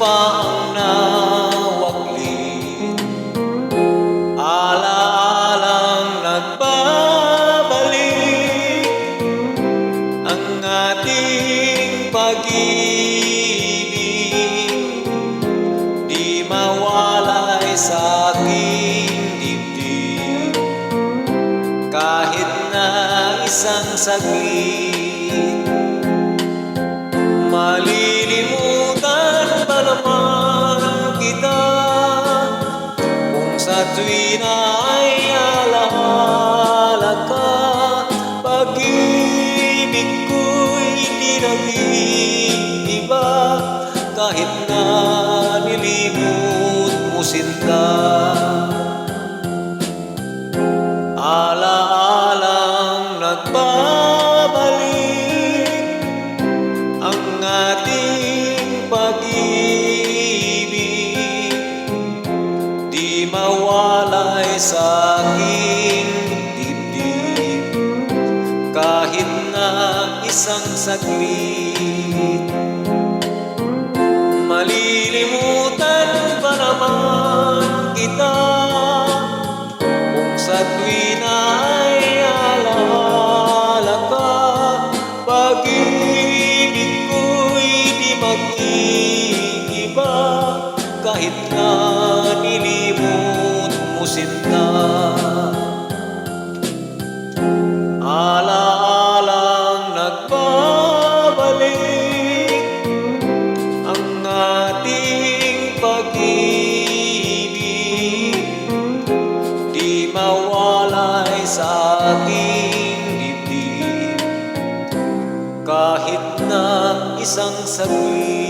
pa ang nawaklit, alaalang nagbabalik ang ating pag-ibig, di mawalay sa aking dibdib, kahit na isang saglit. Malilimutan ba naman kita kung sa tuwina ay alaala ka? Pag-ibig ko'y di nag-iiba kahit na nilimot mo sinta. Alaalang nagbabalik ang ating pag-ibig, di mawalay sa aking dibdib, kahit na isang saglit. Malilimutan ba naman kita kung sa tuwina ay alaala ka? Pag-ibig ko'y di mag-iiba kahit na nilimot mo sinta. Alaalang nagbabalik ang ating pag-ibig, di mawalay sa ating dibdib, kahit na isang saglit.